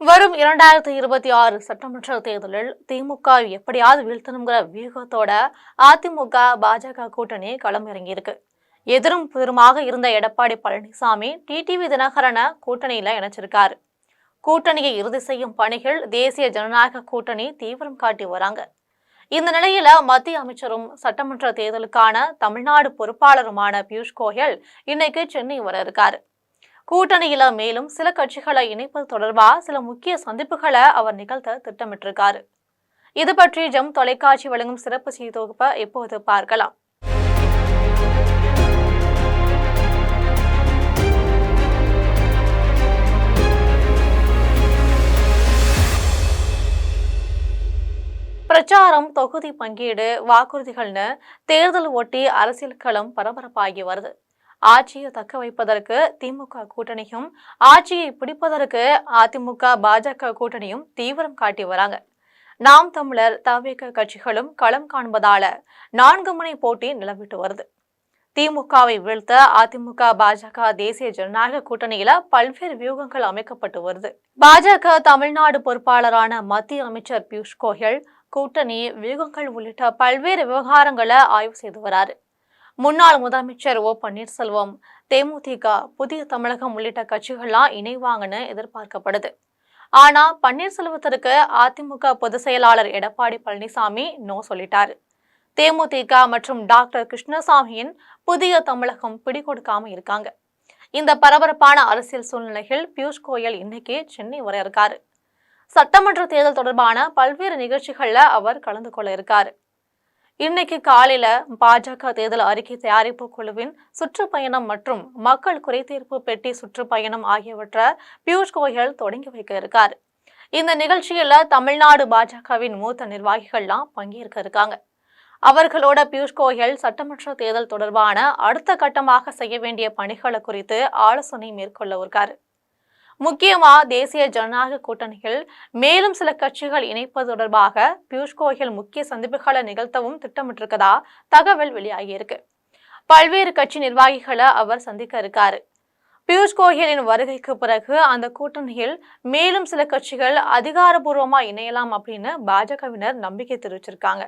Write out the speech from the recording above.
வரும் 2026 சட்டமன்ற தேர்தலில் திமுக எப்படியாவது வீழ்த்தணுங்கிற வியூகத்தோட அதிமுக பாஜக கூட்டணி களமிறங்கியிருக்கு. எதிரும் புதிருமாக இருந்த எடப்பாடி பழனிசாமி டிடிவி தினகரனை கூட்டணியில இணைச்சிருக்காரு. கூட்டணியை இறுதி செய்யும் பணிகள் தேசிய ஜனநாயக கூட்டணி தீவிரம் காட்டி வராங்க. இந்த நிலையில மத்திய அமைச்சரும் சட்டமன்ற தேர்தலுக்கான தமிழ்நாடு பொறுப்பாளருமான பியூஷ் கோயல் இன்னைக்கு சென்னை வர இருக்காரு. கூட்டணியில மேலும் சில கட்சிகளை இணைப்பது தொடர்பா சில முக்கிய சந்திப்புகளை அவர் நிகழ்த்த திட்டமிட்டிருக்காரு. இது பற்றி ஜம் தொலைக்காட்சி வழங்கும் சிறப்பு செய்தி தொகுப்பை இப்போது பார்க்கலாம். பிரச்சாரம், தொகுதி பங்கீடு, வாக்குறுதிகள்னு தேர்தல் ஒட்டி அரசியல் களம் பரபரப்பாகி வருது. ஆட்சியை தக்க வைப்பதற்கு திமுக கூட்டணியும், ஆட்சியை பிடிப்பதற்கு அதிமுக பாஜக கூட்டணியும் தீவிரம் காட்டி வராங்க. நாம் தமிழர், தவிக கட்சிகளும் களம் காண்பதால 4 முனை போட்டி நிலவிட்டு வருது. திமுகவை வீழ்த்த அதிமுக பாஜக தேசிய ஜனநாயக கூட்டணியில பல்வேறு வியூகங்கள் அமைக்கப்பட்டு வருது. பாஜக தமிழ்நாடு பொறுப்பாளரான மத்திய அமைச்சர் பியூஷ் கோயல் கூட்டணி வியூகங்கள் உள்ளிட்ட பல்வேறு விவகாரங்களை ஆய்வு செய்து வராரு. முன்னாள் முதலமைச்சர் ஓ பன்னீர்செல்வம், தேமுதிக, புதிய தமிழகம் உள்ளிட்ட கட்சிகள்லாம் இணைவாங்கன்னு எதிர்பார்க்கப்படுது. ஆனா பன்னீர்செல்வத்திற்கு அதிமுக பொதுச் செயலாளர் எடப்பாடி பழனிசாமி நோ சொல்லிட்டாரு. தேமுதிக மற்றும் டாக்டர் கிருஷ்ணசாமியின் புதிய தமிழகம் பிடிகொடுக்காம இருக்காங்க. இந்த பரபரப்பான அரசியல் சூழ்நிலையில் பியூஷ் கோயல் இன்னைக்கு சென்னை வர இருக்காரு. சட்டமன்ற தேர்தல் தொடர்பான பல்வேறு நிகழ்ச்சிகள்ல அவர் கலந்து கொள்ள இருக்காரு. இன்னைக்கு காலையில பாஜக தேர்தல் அறிக்கை தயாரிப்பு குழுவின் சுற்றுப்பயணம் மற்றும் மக்கள் குறைதீர்ப்பு பெட்டி சுற்றுப்பயணம் ஆகியவற்றை பியூஷ் கோயல் தொடங்கி வைக்க இருக்காரு. இந்த நிகழ்ச்சியில தமிழ்நாடு பாஜகவின் மூத்த நிர்வாகிகள்லாம் பங்கேற்க இருக்காங்க. அவர்களோட பியூஷ் கோயல் சட்டமன்ற தேர்தல் தொடர்பான அடுத்த கட்டமாக செய்ய வேண்டிய பணிகளை குறித்து ஆலோசனை மேற்கொள்ள இருக்காரு. முக்கியமா தேசிய ஜனநாயக கூட்டணியில் மேலும் சில கட்சிகள் இணைப்பது தொடர்பாக பியூஷ் கோயல் முக்கிய சந்திப்புகளை நிகழ்த்தவும் திட்டமிட்டிருக்கதா தகவல் வெளியாகியிருக்கு. பல்வேறு கட்சி நிர்வாகிகளை அவர் சந்திக்க இருக்காரு. பியூஷ் கோயலின் வருகைக்கு பிறகு அந்த கூட்டணியில் மேலும் சில கட்சிகள் அதிகாரபூர்வமா இணையலாம் அப்படின்னு பாஜகவினர் நம்பிக்கை தெரிவிச்சிருக்காங்க.